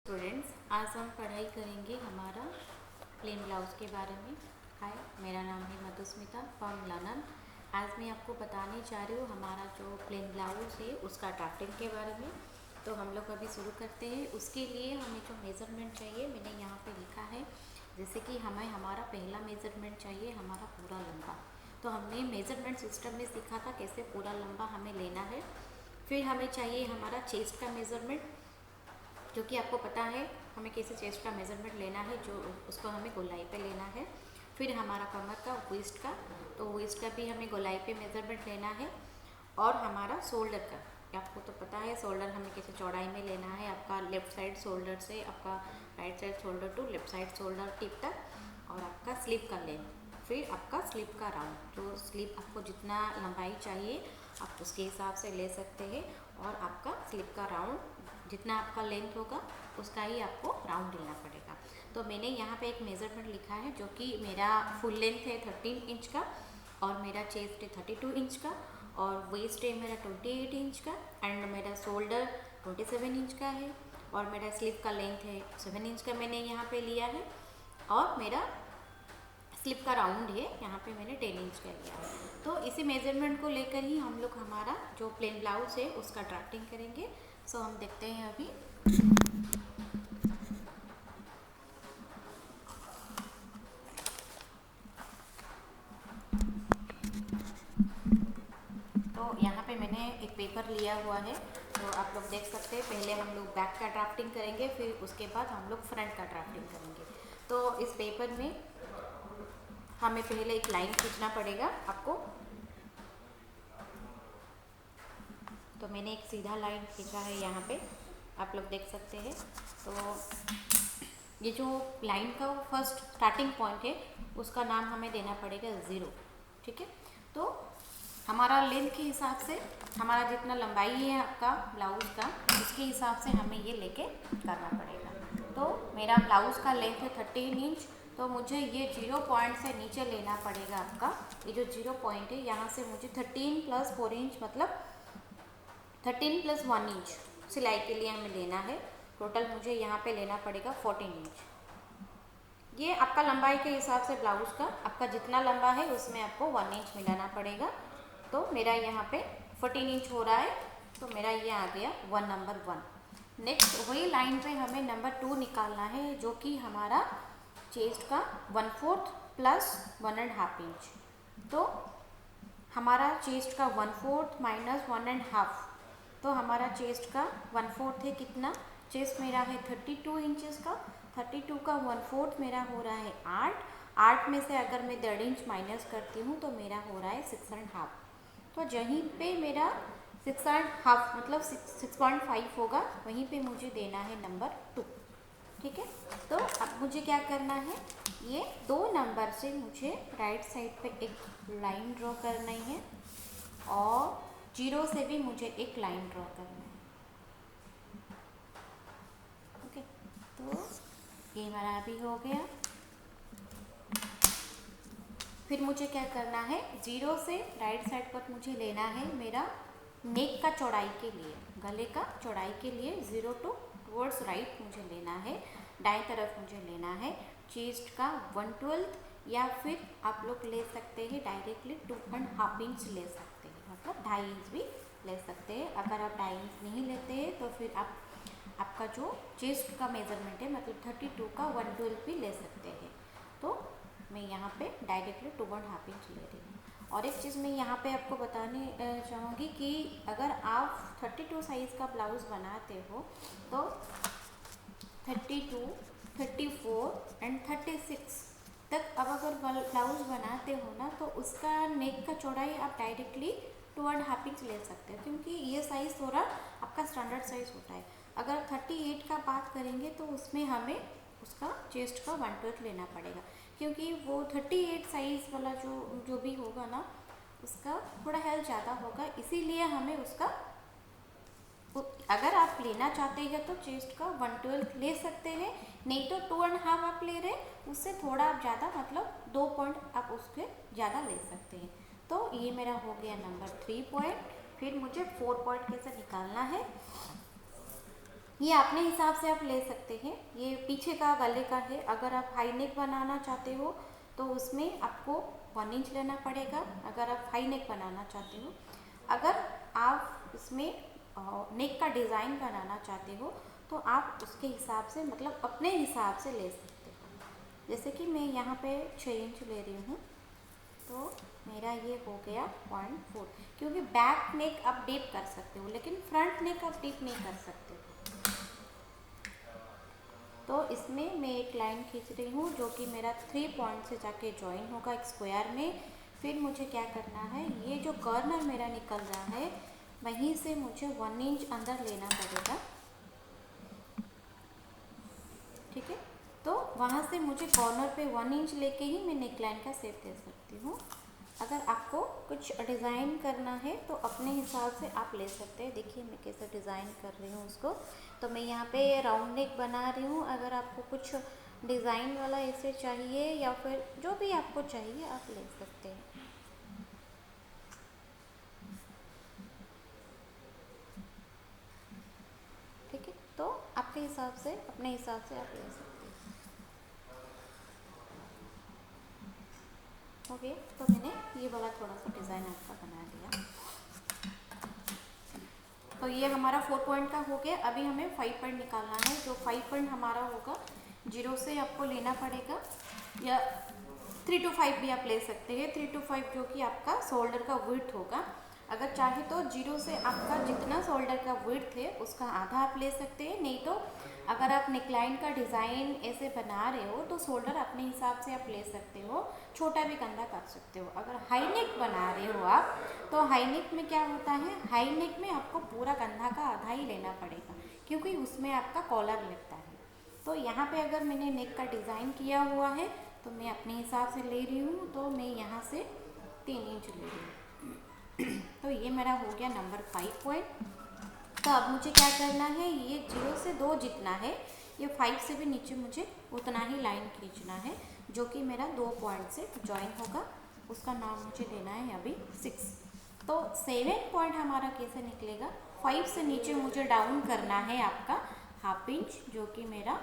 Students, आज हम पढ़ाई करेंगे हमारा प्लेन ब्लाउज़ के बारे में। हाय, मेरा नाम है मधुस्मिता फ्रॉम लंदन। आज मैं आपको बताने जा रही हूँ हमारा जो प्लेन ब्लाउज़ है उसका ड्राफ्टिंग के बारे में। तो हम लोग अभी शुरू करते हैं। उसके लिए हमें जो मेज़रमेंट चाहिए मैंने यहाँ पे लिखा है। जैसे कि हमें हमारा पहला मेज़रमेंट चाहिए हमारा पूरा लंबा। तो हमने मेज़रमेंट सिस्टम में सीखा था कैसे पूरा लंबा हमें लेना है। फिर हमें चाहिए हमारा चेस्ट का मेज़रमेंट, जो कि आपको पता है हमें कैसे चेस्ट का मेज़रमेंट लेना है, जो उसको हमें गोलाई पे लेना है। फिर हमारा कमर का, वेस्ट का, तो वेस्ट का भी हमें गोलाई पे मेज़रमेंट लेना है। और हमारा शोल्डर का, आपको तो पता है शोल्डर हमें कैसे चौड़ाई में लेना है। आपका लेफ़्ट साइड शोल्डर से आपका right side shoulder to left side shoulder tip तक, और आपका स्लीव का लेंथ, फिर आपका स्लीव का राउंड। जो स्लीव आपको जितना लंबाई चाहिए आप उसके हिसाब से ले सकते हैं, और आपका स्लीव का राउंड जितना आपका लेंथ होगा उसका ही आपको राउंड लेना पड़ेगा। तो मैंने यहाँ पे एक मेज़रमेंट लिखा है जो कि मेरा फुल लेंथ है 13 इंच का, और मेरा चेस्ट है 32 इंच का, और वेस्ट है मेरा 28 इंच का, एंड मेरा शोल्डर 27 इंच का है, और मेरा स्लीव का लेंथ है 7 इंच का मैंने यहाँ पे लिया है, और मेरा स्लीव का राउंड है यहाँ पे मैंने 10 इंच का लिया है। तो इसी मेज़रमेंट को लेकर ही हम लोग हमारा जो प्लेन ब्लाउज़ है उसका ड्राफ्टिंग करेंगे। सो हम देखते हैं अभी। तो यहाँ पे मैंने एक पेपर लिया हुआ है, तो आप लोग देख सकते हैं। पहले हम लोग बैक का ड्राफ्टिंग करेंगे, फिर उसके बाद हम लोग फ्रंट का ड्राफ्टिंग करेंगे। तो इस पेपर में हमें पहले एक लाइन खींचना पड़ेगा आपको। तो मैंने एक सीधा लाइन खींचा है यहाँ पे, आप लोग देख सकते हैं। तो ये जो लाइन का फर्स्ट स्टार्टिंग पॉइंट है उसका नाम हमें देना पड़ेगा 0, ठीक है। तो हमारा लेंथ के हिसाब से हमारा जितना लंबाई है आपका ब्लाउज़ का, उसके हिसाब से हमें ये लेके करना पड़ेगा। तो मेरा ब्लाउज़ का लेंथ है 13 इंच, तो मुझे ये 0 पॉइंट से नीचे लेना पड़ेगा आपका। ये जो 0 पॉइंट है यहाँ से मुझे 13 + 4 इंच, मतलब 13 + 1 इंच सिलाई के लिए हमें लेना है। टोटल मुझे यहाँ पे लेना पड़ेगा 14 इंच। ये आपका लंबाई के हिसाब से ब्लाउज़ का आपका जितना लंबा है उसमें आपको 1 इंच मिलाना पड़ेगा। तो मेरा यहाँ पे 14 इंच हो रहा है, तो मेरा ये आ गया नंबर 1। नेक्स्ट वही लाइन पे हमें नंबर 2 निकालना है, जो कि हमारा चेस्ट का 1/4 + 1.5 इंच। तो हमारा चेस्ट का 1/4 - 1.5, तो हमारा चेस्ट का 1/4 है कितना, चेस्ट मेरा है 32 इंचेस का, 32 का 1/4 मेरा हो रहा है 8 में से अगर मैं 1.5 इंच माइनस करती हूँ तो मेरा हो रहा है 6.5। तो जहीं पे मेरा 6.5 मतलब 6.5 होगा, वहीं पे मुझे देना है नंबर 2, ठीक है। तो अब मुझे क्या करना है, ये 2 नंबर से मुझे राइट साइड पे एक लाइन ड्रॉ करनी है, और 0 से भी मुझे एक लाइन ड्रॉ करना है। ओके, तो ये हमारा अभी हो गया। फिर मुझे क्या करना है, 0 से राइट साइड पर मुझे लेना है मेरा नेक का चौड़ाई के लिए, गले का चौड़ाई के लिए 0 टुवर्ड्स राइट मुझे लेना है। दाएं तरफ मुझे लेना है चेस्ट का 1/12, या फिर आप लोग ले सकते हैं डायरेक्टली 2.5 इंच ले सकते हैं, मतलब 2.5 इंच भी ले सकते हैं। अगर आप 2.5 इंच नहीं लेते हैं तो फिर आपका जो चेस्ट का मेज़रमेंट है मतलब 32 का 1/12 भी ले सकते हैं। तो मैं यहाँ पे डायरेक्टली 2.5 इंच ले रही हूँ। और एक चीज़ मैं यहाँ पे आपको बताने चाहूँगी कि अगर आप 32 साइज़ का ब्लाउज़ बनाते हो तो 32, 34 एंड 36 तक अब अगर ब्लाउज़ बनाते हो ना, तो उसका नेक का चौड़ाई आप डायरेक्टली 2.5 इंच ले सकते हो, क्योंकि ये साइज़ थोड़ा आपका स्टैंडर्ड साइज़ होता है। अगर 38 का बात करेंगे तो उसमें हमें उसका चेस्ट का 1/12 लेना पड़ेगा, क्योंकि वो 38 साइज़ वाला जो भी होगा ना, उसका थोड़ा हेल्थ ज़्यादा होगा, इसीलिए हमें उसका, अगर आप लेना चाहते हैं तो चेस्ट का 1/12 ले सकते हैं, नहीं तो 2.5 आप ले रहे, उससे थोड़ा आप ज़्यादा, मतलब 2 पॉइंट आप उसके ज़्यादा ले सकते हैं। तो ये मेरा हो गया नंबर 3 पॉइंट। फिर मुझे 4 पॉइंट कैसे निकालना है, ये अपने हिसाब से आप ले सकते हैं। ये पीछे का गले का है। अगर आप हाई नेक बनाना चाहते हो तो उसमें आपको 1 इंच लेना पड़ेगा, अगर आप हाई नेक बनाना चाहते हो। अगर आप इसमें नेक का डिज़ाइन बनाना चाहते हो तो आप उसके हिसाब से, मतलब अपने हिसाब से ले सकते हो। जैसे कि मैं यहाँ पे 6 इंच ले रही हूँ, तो मेरा ये हो गया 0.4, क्योंकि बैक नेक आप डीप कर सकते हो लेकिन फ्रंट नेक आप डीप नहीं कर सकते। तो इसमें मैं एक लाइन खींच रही हूँ जो कि मेरा 3 पॉइंट से जाके ज्वाइन होगा एक स्क्वायर में। फिर मुझे क्या करना है, ये जो कॉर्नर मेरा निकल रहा है वहीं से मुझे 1 इंच अंदर लेना पड़ेगा, ठीक है। तो वहाँ से मुझे कॉर्नर पे 1 इंच लेके ही मैं नेक लाइन का शेप दे सकती हूँ। अगर आपको कुछ डिज़ाइन करना है तो अपने हिसाब से आप ले सकते हैं। देखिए मैं कैसे डिज़ाइन कर रही हूँ उसको। तो मैं यहाँ पे राउंड नेक बना रही हूँ। अगर आपको कुछ डिज़ाइन वाला ऐसे चाहिए या फिर जो भी आपको चाहिए आप ले सकते हैं, ठीक है। तो आपके हिसाब से, अपने हिसाब से आप ले सकते हैं। ओके, तो मैंने ये वाला थोड़ा सा डिज़ाइन आपका बना दिया। तो ये हमारा 4 पॉइंट का हो गया। अभी हमें 5 पॉइंट निकालना है। जो 5 पॉइंट हमारा होगा, 0 से आपको लेना पड़ेगा, या 3 to 5 भी आप ले सकते हैं। 3 to 5 जो कि आपका शोल्डर का विड्थ होगा। अगर चाहे तो 0 से आपका जितना शोल्डर का विड्थ है उसका आधा आप ले सकते हैं। नहीं तो अगर आप नेकलाइन का डिज़ाइन ऐसे बना रहे हो तो शोल्डर अपने हिसाब से आप ले सकते हो, छोटा भी कंधा कर सकते हो। अगर हाई नेक बना रहे हो आप, तो हाई नेक में क्या होता है, हाई नेक में आपको पूरा कंधा का आधा ही लेना पड़ेगा, क्योंकि उसमें आपका कॉलर लगता है। तो यहाँ पे अगर मैंने नेक का डिज़ाइन किया हुआ है तो मैं अपने हिसाब से ले रही हूँ, तो मैं यहाँ से 3 इंच ले रही हूँ। तो ये मेरा हो गया नंबर 5 पॉइंट। तो अब मुझे क्या करना है, ये 0 से 2 जितना है, ये 5 से भी नीचे मुझे उतना ही लाइन खींचना है, जो कि मेरा 2 पॉइंट से ज्वाइन होगा। उसका नाम मुझे देना है अभी 6। तो 7 पॉइंट हमारा कैसे निकलेगा, 5 से नीचे मुझे डाउन करना है आपका ½ इंच, जो कि मेरा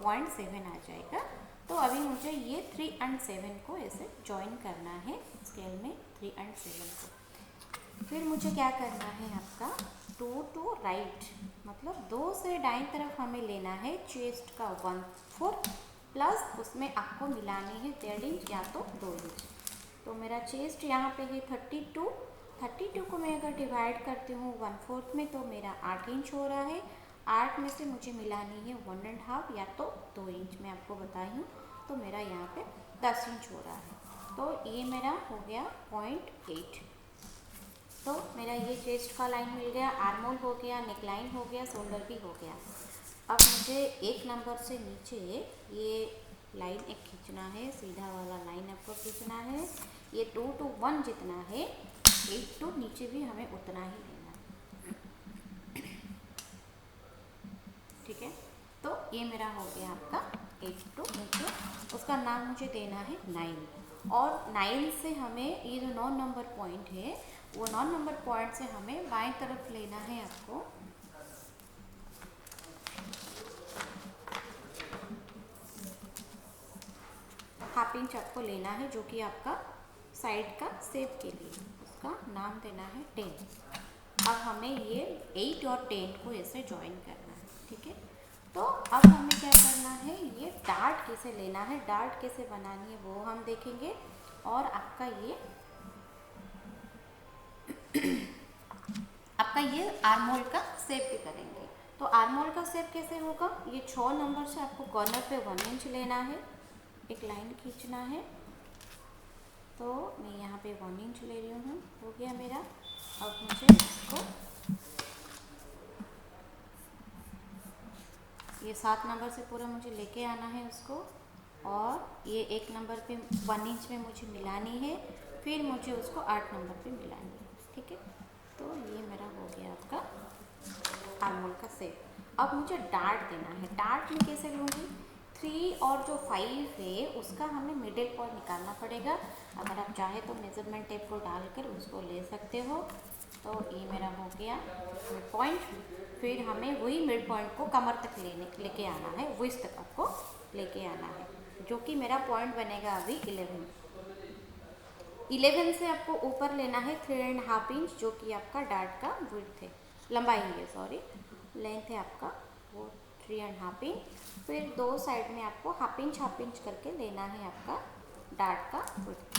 0.7 आ जाएगा। तो अभी मुझे ये 3 and 7 को ऐसे ज्वाइन करना है स्केल में, 3 and 7 को। फिर मुझे क्या करना है आपका 2 to राइट, मतलब 2 से दाईं तरफ हमें लेना है चेस्ट का 1/4 प्लस उसमें आपको मिलानी है 1.5 इंच या तो 2 इंच। तो मेरा चेस्ट यहाँ पे है 32 को मैं अगर डिवाइड करती हूँ 1/4 में तो मेरा 8 इंच हो रहा है। 8 में से मुझे मिलानी है 1.5 या तो 2 इंच, मैं आपको बताई हूँ। तो मेरा यहाँ पे 10 इंच हो रहा है। तो ये मेरा हो गया 0.8। तो मेरा ये चेस्ट का लाइन मिल गया, आर्मोल हो गया, नेक लाइन हो गया, शोल्डर भी हो गया। अब मुझे 1 नंबर से नीचे ये लाइन एक खींचना है, सीधा वाला लाइन आपको खींचना है। ये 2 to 1 जितना है, 8 to नीचे भी हमें उतना ही लेना है, ठीक है। तो ये मेरा हो गया आपका 8 to नीचे, उसका नाम मुझे देना है 9। और 9 से हमें ये जो 9 नंबर पॉइंट है, वो 9 नंबर पॉइंट से हमें बाएं तरफ लेना है आपको ½ इंच आपको लेना है, जो कि आपका साइड का शेप के लिए, उसका नाम देना है 10। अब हमें ये 8 और 10 को ऐसे ज्वाइन करना है, ठीक है। तो अब हमें क्या करना है, ये डार्ट कैसे लेना है, डार्ट कैसे बनानी है वो हम देखेंगे। और आपका ये आर्मोल का शेप भी करेंगे। तो आर्मोल का शेप कैसे होगा, ये 6 नंबर से आपको कॉर्नर पे 1 इंच लेना है, एक लाइन खींचना है। तो मैं यहाँ पे 1 इंच ले रही हूँ, हो गया मेरा। अब मुझे इसको ये 7 नंबर से पूरा मुझे लेके आना है उसको, और ये 1 नंबर पे 1 इंच में मुझे मिलानी है, फिर मुझे उसको 8 नंबर पे मिलानी है, ठीक है। तो ये मेरा हो गया आपका आर्मोल का शेप। अब मुझे डार्ट देना है। डार्ट में कैसे लूँगी, 3 और जो 5 है उसका हमें मिडिल पॉइंट निकालना पड़ेगा। अगर आप चाहे तो मेजरमेंट टेप को डालकर उसको ले सकते हो। तो ये मेरा हो गया पॉइंट। फिर हमें वही मिड पॉइंट को कमर तक लेके आना है, वेस्ट तक आपको लेके आना है, जो कि मेरा पॉइंट बनेगा अभी 11 से आपको ऊपर लेना है 3.5 इंच, जो कि आपका डार्ट का विड्थ है, लंबाई है, सॉरी लेंथ है आपका वो 3.5 इंच। फिर दो साइड में आपको हाफ इंच करके लेना है आपका डार्ट का विड्थ।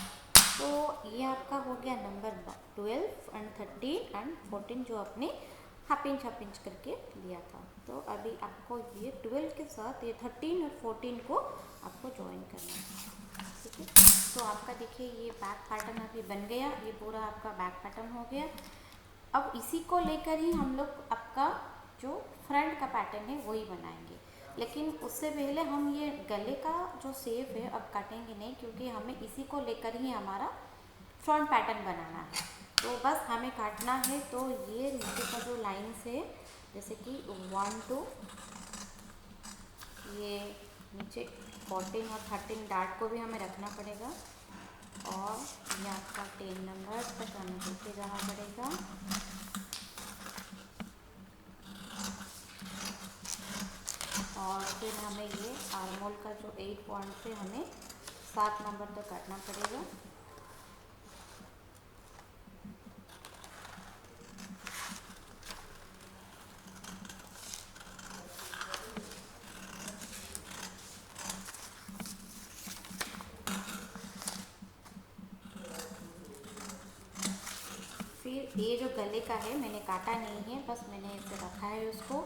तो ये आपका हो गया नंबर 12 एंड 13 एंड 14 जो आपने हाफ इंच करके लिया था। तो अभी आपको ये 12 के साथ ये 13 और 14 को आपको ज्वाइन करना है, ठीक है। तो आपका देखिए ये बैक पैटर्न अभी बन गया, ये पूरा आपका बैक पैटर्न हो गया। अब इसी को लेकर ही हम लोग आपका जो फ्रंट का पैटर्न है वही बनाएंगे, लेकिन उससे पहले हम ये गले का जो शेप है अब काटेंगे नहीं, क्योंकि हमें इसी को लेकर ही हमारा फ्रंट पैटर्न बनाना है। तो बस हमें काटना है, तो ये नीचे का जो लाइन्स है जैसे कि 1 2 ये नीचे 14 और 13 डार्ट को भी हमें रखना पड़ेगा, और ये आपका 10 नंबर तक हमें लेके जाना पड़ेगा। और फिर हमें ये आर्मोल का जो 8 पॉइंट से हमें 7 नंबर तक काटना पड़ेगा। फिर ये जो गले का है मैंने काटा नहीं है, बस मैंने इसे रखा है उसको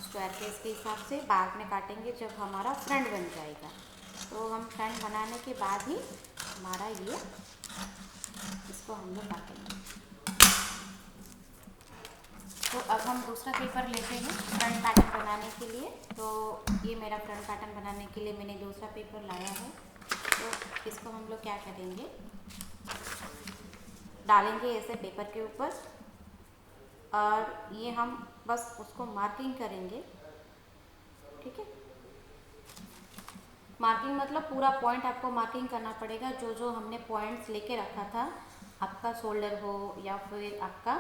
स्क्वायर केस के हिसाब से, बाद में काटेंगे जब हमारा फ्रंट बन जाएगा। तो हम फ्रंट बनाने के बाद ही हमारा ये इसको हम लोग काटेंगे। तो अब हम दूसरा पेपर लेते हैं फ्रंट पैटर्न बनाने के लिए। तो ये मेरा फ्रंट पैटर्न बनाने के लिए मैंने दूसरा पेपर लाया है। तो इसको हम लोग क्या करेंगे, डालेंगे ऐसे पेपर के ऊपर, और ये हम बस उसको मार्किंग करेंगे, ठीक है। मार्किंग मतलब पूरा पॉइंट आपको मार्किंग करना पड़ेगा, जो जो हमने पॉइंट्स लेके रखा था, आपका शोल्डर हो या फिर आपका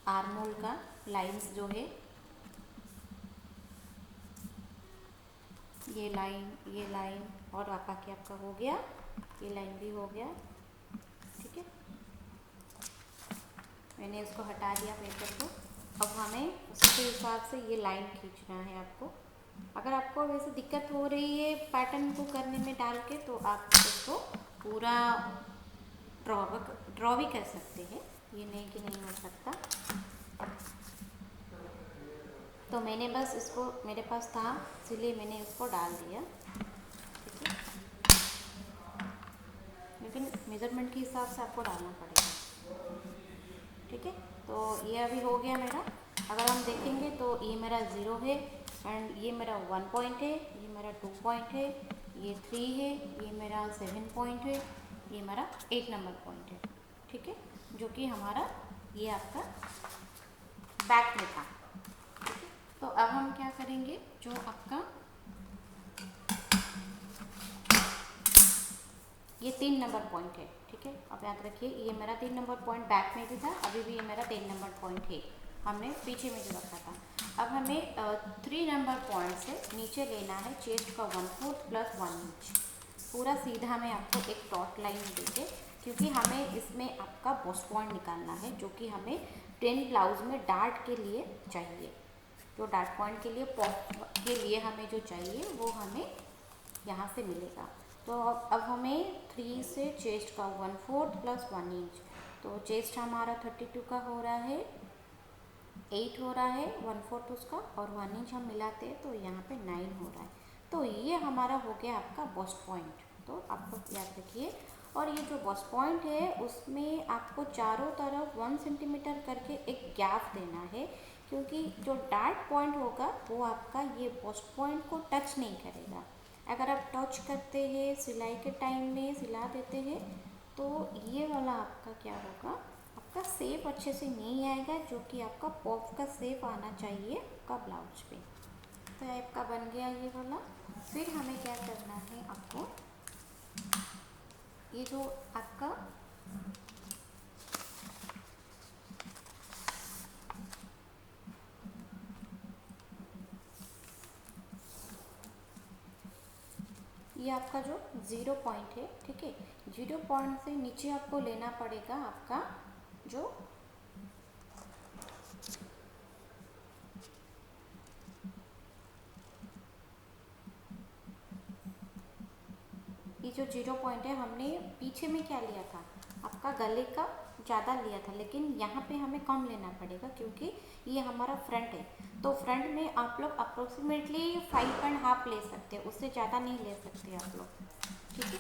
आर्मोल का लाइंस जो है, ये लाइन और आपका हो गया, ये लाइन भी हो गया, ठीक है। मैंने इसको हटा दिया पेपर को। अब हमें उसके हिसाब से ये लाइन खींचना है आपको। अगर आपको वैसे दिक्कत हो रही है पैटर्न को करने में डाल के, तो आप इसको पूरा ड्रॉ भी कर सकते हैं, ये नहीं कि नहीं हो सकता। तो मैंने बस इसको, मेरे पास था इसलिए मैंने इसको डाल दिया, ठीक है। लेकिन मेज़रमेंट के हिसाब से आपको डालना पड़ेगा, ठीक है। तो ये अभी हो गया मेरा। अगर हम देखेंगे तो ये मेरा 0 है, एंड ये मेरा 1 पॉइंट है, ये मेरा 2 पॉइंट है, ये 3 है, ये मेरा 7 पॉइंट है, ये मेरा 8 नंबर पॉइंट है, ठीक है, जो कि हमारा ये आपका बैक में था। तो अब हम क्या करेंगे, जो आपका ये 3 नंबर पॉइंट है, ठीक है। अब याद रखिए ये मेरा 3 नंबर पॉइंट बैक में भी था, अभी भी ये मेरा 3 नंबर पॉइंट है, हमने पीछे में जो रखा था। अब हमें 3 नंबर पॉइंट से नीचे लेना है चेस्ट का 1/4 + 1 इंच, पूरा सीधा में आपको एक डॉट लाइन देके, क्योंकि हमें इसमें आपका बस्ट पॉइंट निकालना है, जो कि हमें प्लेन ब्लाउज में डार्ट के लिए चाहिए। जो डार्ट पॉइंट के लिए पॉप के लिए हमें जो चाहिए वो हमें यहाँ से मिलेगा। तो अब हमें 3 से चेस्ट का 1/4 + 1 इंच, तो चेस्ट हमारा 32 का हो रहा है, 8 हो रहा है 1/4 उसका, और 1 इंच हम मिलाते हैं तो यहाँ पे 9 हो रहा है। तो ये हमारा हो गया आपका बस्ट पॉइंट, तो आपको याद रखिए। और ये जो बस्ट पॉइंट है उसमें आपको चारों तरफ 1 सेंटीमीटर करके एक गैप देना है, क्योंकि जो डार्ट पॉइंट होगा वो आपका ये बस्ट पॉइंट को टच नहीं करेगा। अगर आप टच करते हैं सिलाई के टाइम में सिला देते हैं, तो ये वाला आपका क्या होगा, आपका शेप अच्छे से नहीं आएगा, जो कि आपका पॉप का शेप आना चाहिए आपका ब्लाउज पे। तो आपका बन गया ये वाला। फिर हमें क्या करना है, आपको ये जो आपका ये आपका जो 0 पॉइंट है, ठीक है, 0 पॉइंट से नीचे आपको लेना पड़ेगा आपका जो ये जो 0 पॉइंट है, हमने पीछे में क्या लिया था, आपका गले का ज़्यादा लिया था, लेकिन यहाँ पे हमें कम लेना पड़ेगा क्योंकि ये हमारा फ्रंट है। तो फ्रंट में आप लोग अप्रोक्सीमेटली 5.5 ले सकते हैं, उससे ज़्यादा नहीं ले सकते आप लोग, ठीक है।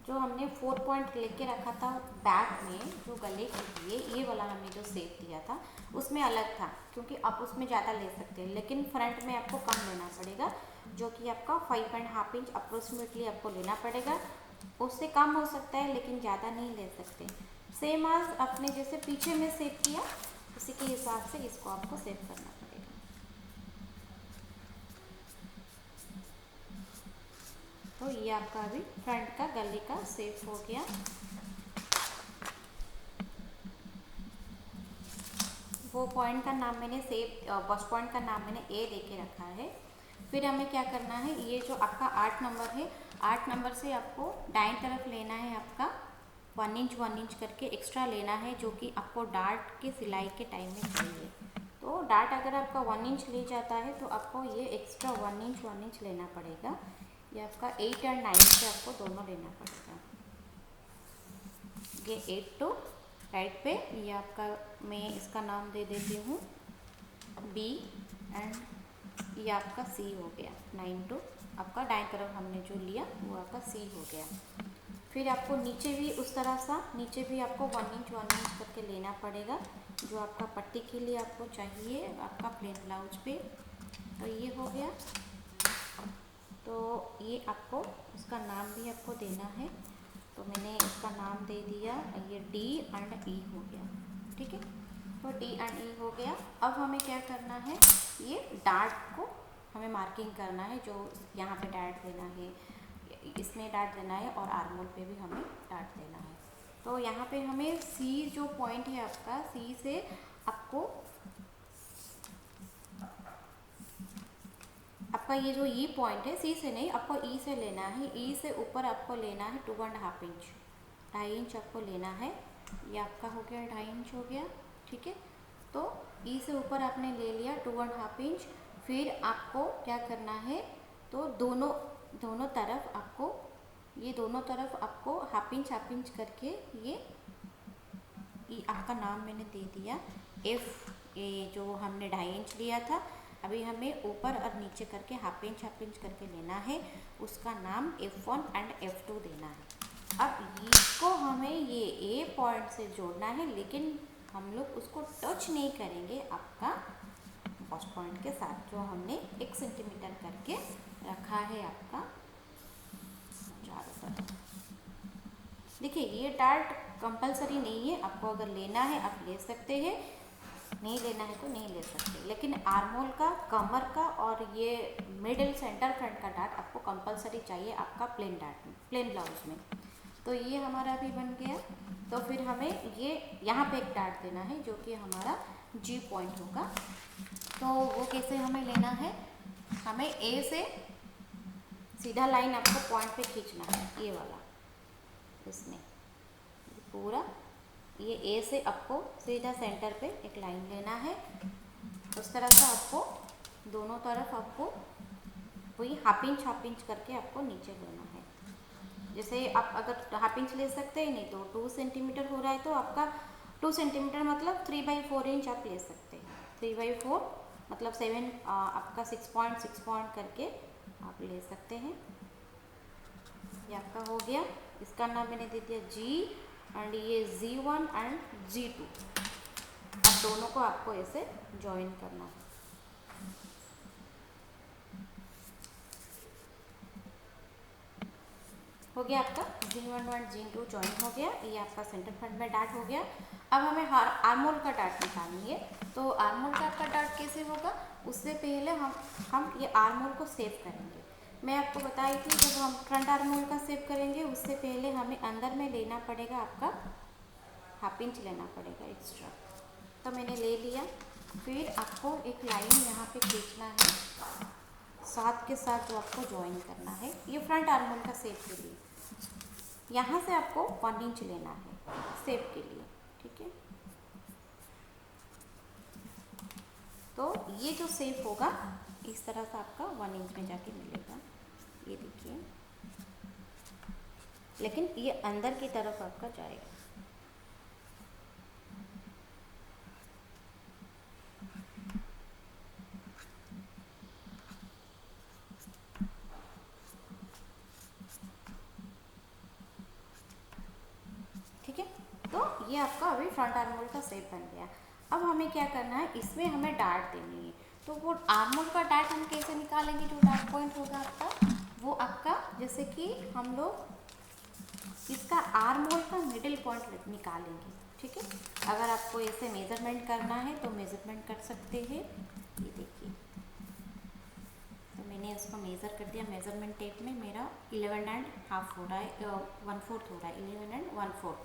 जो हमने 4 पॉइंट लेके रखा था बैक में, जो गले के लिए ये वाला हमने जो सेप दिया था उसमें अलग था, क्योंकि आप उसमें ज़्यादा ले सकते हैं, लेकिन फ्रंट में आपको कम लेना पड़ेगा, जो कि आपका 5.5 इंच अप्रोक्सीमेटली आपको लेना पड़ेगा। उससे कम हो सकता है लेकिन ज़्यादा नहीं ले सकते। सेम आज आपने जैसे पीछे में सेप किया उसी के हिसाब से इसको आपको सेप करना पड़ेगा। तो ये आपका अभी फ्रंट का गले का सेप हो गया। वो पॉइंट का नाम मैंने बस पॉइंट का नाम मैंने ए देके रखा है। फिर हमें क्या करना है, ये जो आपका 8 नंबर है, 8 नंबर से आपको दाएं तरफ लेना है आपका 1 इंच करके एक्स्ट्रा लेना है, जो कि आपको डार्ट के सिलाई के टाइम में चाहिए। तो डार्ट अगर आपका 1 इंच ले जाता है तो आपको ये एक्स्ट्रा 1 इंच लेना पड़ेगा। ये आपका 8 और 9 से आपको दोनों लेना पड़ेगा। ये 8 टू राइट पे, ये आपका मैं इसका नाम दे देती हूँ बी, एंड ये आपका सी हो गया। 9 टू आपका दाएं तरफ हमने जो लिया वो आपका सी हो गया। फिर आपको नीचे भी उस तरह सा, नीचे भी आपको 1 इंच करके लेना पड़ेगा, जो आपका पट्टी के लिए आपको चाहिए आपका प्लेन ब्लाउज पे। तो ये हो गया। तो ये आपको इसका नाम भी आपको देना है, तो मैंने इसका नाम दे दिया, ये डी एंड ई हो गया, ठीक है। तो डी एंड ई हो गया। अब हमें क्या करना है, ये डार्ट को हमें मार्किंग करना है, जो यहाँ पे डार्ट देना है, इसमें डार्ट देना है, और आर्मोल पे भी हमें डार्ट देना है। तो यहाँ पे हमें सी जो पॉइंट है आपका, सी से आपको आपका ये जो ई पॉइंट है, सी से नहीं, आपको ई से लेना है। ई से ऊपर आपको लेना है 2.5 इंच, 2.5 इंच आपको लेना है। ये आपका हो गया 2.5 इंच हो गया, ठीक है। तो ई से ऊपर आपने ले लिया 2.5 इंच। फिर आपको क्या करना है, तो दोनों तरफ आपको, ये दोनों तरफ आपको हाफ इंच करके ये आपका नाम मैंने दे दिया एफ। ये जो हमने 2.5 इंच लिया था, अभी हमें ऊपर और नीचे करके हाफ इंच करके लेना है, उसका नाम F1 एंड F2 देना है। अब इसको हमें ये ए पॉइंट से जोड़ना है, लेकिन हम लोग उसको टच नहीं करेंगे आपका बस पॉइंट के साथ, जो हमने 1 सेंटीमीटर करके रखा है आपका चारों तरफ। देखिए ये डार्ट कंपलसरी नहीं है, आपको अगर लेना है आप ले सकते हैं, नहीं लेना है तो नहीं ले सकते। लेकिन आर्मोल का, कमर का और ये मिडिल सेंटर फ्रंट का डार्ट आपको कंपलसरी चाहिए आपका प्लेन डार्ट में, प्लेन ब्लाउज में। तो ये हमारा अभी बन गया। तो फिर हमें ये यहाँ पे एक डार्ट देना है, जो कि हमारा जी पॉइंट होगा। तो वो कैसे हमें लेना है, हमें ए से सीधा लाइन आपको पॉइंट पे खींचना है, ये वाला, इसमें पूरा ये ए से आपको सीधा सेंटर पे एक लाइन लेना है। उस तरह से आपको दोनों तरफ आपको वही हाफ इंच करके आपको नीचे लेना है। जैसे आप अगर हाफ इंच ले सकते हैं, नहीं तो 2 सेंटीमीटर हो रहा है तो आपका 2 सेंटीमीटर मतलब 3/4 इंच आप ले सकते हैं। 3/4 मतलब 7 आपका 6 पॉइंट करके आप ले सकते हैं। ये आपका हो गया। इसका नाम मैंने दे दिया जी, एंड ये G1 एंड G2। अब दोनों को आपको ऐसे ज्वाइन करना है। हो गया आपका G1 एंड G2 ज्वाइन हो गया। ये आपका सेंटर फ्रंट में डार्ट हो गया। अब हमें आर्मोल का डार्ट निकालेंगे। तो आर्मोल का आपका डार्ट कैसे होगा, उससे पहले हम ये आर्मोल को सेव करेंगे। मैं आपको बताई थी, जब हम फ्रंट आर्मोल का सेव करेंगे उससे पहले हमें अंदर में लेना पड़ेगा आपका हाफ इंच लेना पड़ेगा एक्स्ट्रा। तो मैंने ले लिया। फिर आपको एक लाइन यहाँ पे खींचना है, साथ के साथ जो आपको ज्वाइन करना है, ये फ्रंट आर्म होल का शेप के लिए। यहाँ से आपको 1 इंच लेना है शेप के लिए, ठीक है। तो ये जो शेप होगा इस तरह से आपका 1 इंच में जाके मिलेगा, ये देखिए। लेकिन ये अंदर की तरफ आपका जाएगा। ठीक है, तो ये आपका अभी फ्रंट आर्म होल का शेप बन गया। अब हमें क्या करना है, इसमें हमें डार्ट देनी है। तो वो आर्म होल का डार्ट हम कैसे निकालेंगे? जो डार्ट पॉइंट होगा आपका, वो आपका, जैसे कि हम लोग इसका आर्म होल का मिडिल पॉइंट निकालेंगे, ठीक है। अगर आपको ऐसे मेजरमेंट करना है तो मेजरमेंट कर सकते हैं। ये देखिए, तो मैंने इसको मेज़र कर दिया। मेजरमेंट टेप में मेरा 11.5 हो रहा है, 1/4 हो रहा है, 11 1/4।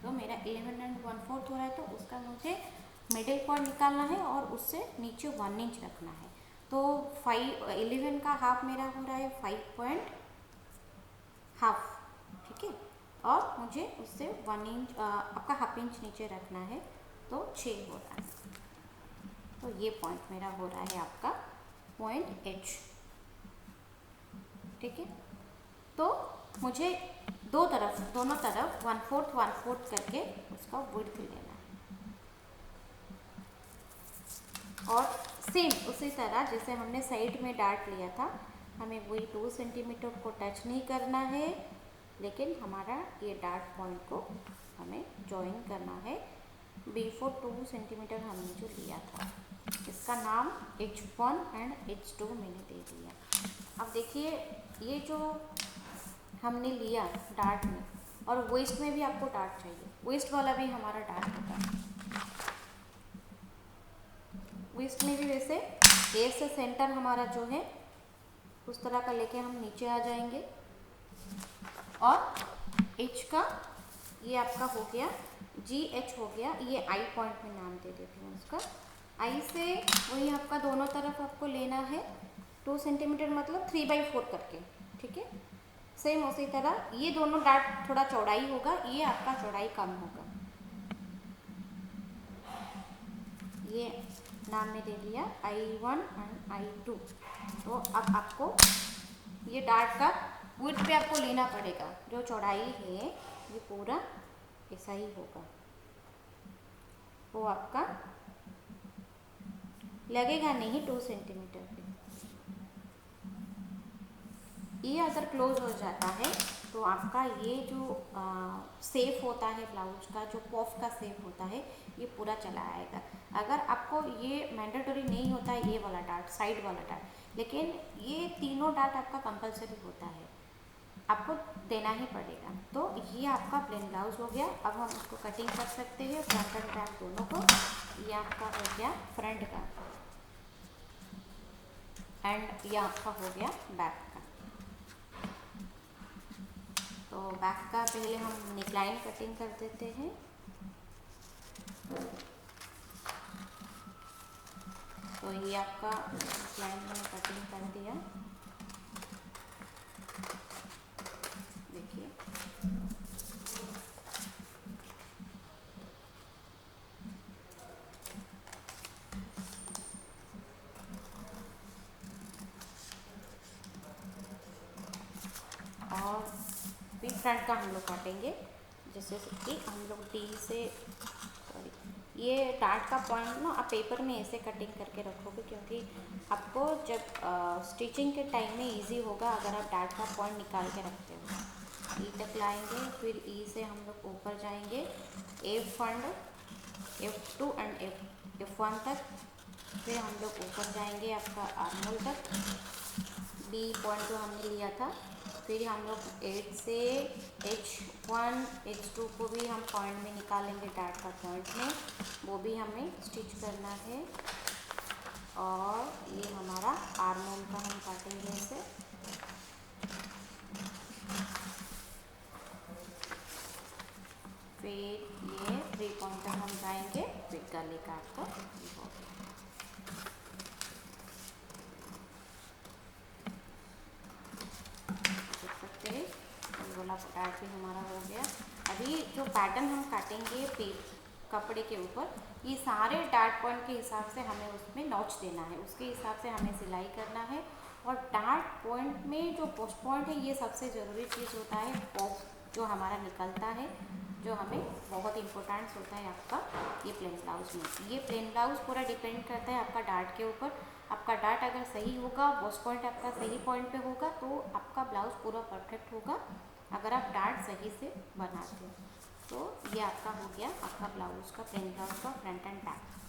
तो मेरा 11 1/4 हो रहा है, तो उसका मुझे मिडिल पॉइंट निकालना है और उससे नीचे 1 इंच रखना है। तो 11 का हाफ मेरा हो रहा है 5.5, ठीक है। और मुझे उससे 1 इंच आपका हाफ इंच नीचे रखना है, तो 6 हो रहा है। तो ये पॉइंट मेरा हो रहा है आपका पॉइंट H, ठीक है। तो मुझे दोनों तरफ 1/4 करके उसका विड्थ लेना है। और सेम उसी तरह जैसे हमने साइड में डार्ट लिया था, हमें वही 2 सेंटीमीटर को टच नहीं करना है, लेकिन हमारा ये डार्ट पॉइंट को हमें ज्वाइन करना है बिफोर 2 सेंटीमीटर हमने जो लिया था। इसका नाम H1 एंड H2 मैंने दे दिया। अब देखिए, ये जो हमने लिया डार्ट में, और वेस्ट में भी आपको डार्ट चाहिए, वेस्ट वाला भी हमारा डार्ट होगा। वेस्ट में भी वैसे ए से सेंटर हमारा जो है उस तरह का लेके हम नीचे आ जाएंगे। और H का ये आपका हो गया, GH हो गया, ये आई पॉइंट में नाम दे देती हूँ उसका। आई से वही आपका दोनों तरफ आपको लेना है 2 सेंटीमीटर, मतलब 3/4 करके, ठीक है। सेम उसी तरह ये दोनों डार्ट थोड़ा चौड़ाई होगा, ये आपका चौड़ाई कम होगा। ये नाम में दे दिया I1 एंड I2। तो अब आपको ये डार्ट का विड्थ पे आपको लेना पड़ेगा। जो चौड़ाई है ये पूरा ऐसा ही होगा, वो आपका लगेगा नहीं 2 सेंटीमीटर पे। ये अगर क्लोज हो जाता है तो आपका ये जो सेफ होता है ब्लाउज का, जो पॉफ का सेफ होता है, ये पूरा चला आएगा। अगर आपको ये मैंडेटरी नहीं होता है ये वाला डार्ट, साइड वाला डार्ट, लेकिन ये तीनों डार्ट आपका कंपलसरी होता है, आपको देना ही पड़ेगा। तो ये आपका प्लेन ब्लाउज हो गया। अब हम उसको कटिंग कर सकते हैं फ्रंट एंड बैक दोनों को। ये आपका हो गया फ्रंट का एंड ये आपका हो गया बैक का। तो बैक का पहले हम नेकलाइन कटिंग कर देते हैं। तो ये आपका नेकलाइन मैंने कटिंग कर दिया, देखिए। और फिर फ्रंट का हम लोग काटेंगे, जैसे कि हम लोग डी से, सॉरी, ये डार्ट का पॉइंट ना आप पेपर में ऐसे कटिंग करके रखोगे, क्योंकि आपको जब स्टिचिंग के टाइम में इजी होगा अगर आप डार्ट का पॉइंट निकाल के रखते हो। ई तक लाएंगे, फिर ई से हम लोग ऊपर जाएंगे F1 F2 एंड F1 तक, फिर हम लोग ऊपर जाएंगे आपका आर्म होल तक, बी पॉइंट जो हमने लिया था। फिर हम लोग 8 से H1 H2 को भी हम पॉइंट में निकालेंगे, डार्ट का पॉइंट में, वो भी हमें स्टिच करना है। और ये हमारा आर्म होल का हम काटेंगे ऐसे। फिर ये 3 पॉइंट तक हम जाएंगे, फिर गले का आपका हो गया। वाला डार्ट भी हमारा हो गया। अभी जो पैटर्न हम काटेंगे कपड़े के ऊपर, ये सारे डार्ट पॉइंट के हिसाब से हमें उसमें नॉच देना है, उसके हिसाब से हमें सिलाई करना है। और डार्ट पॉइंट में जो पोस्ट पॉइंट है, ये सबसे ज़रूरी चीज़ होता है, पॉप जो हमारा निकलता है, जो हमें बहुत इम्पोर्टेंट होता है आपका ये प्लेन ब्लाउज में। ये प्लेन ब्लाउज पूरा डिपेंड करता है आपका डार्ट के ऊपर। आपका डार्ट अगर सही होगा, पोस्ट पॉइंट आपका सही पॉइंट पे होगा, तो आपका ब्लाउज पूरा परफेक्ट होगा, अगर आप डार्ट सही से बनाते हो। तो ये आपका हो गया आपका ब्लाउज का, प्लेन ब्लाउज का फ्रंट एंड बैक।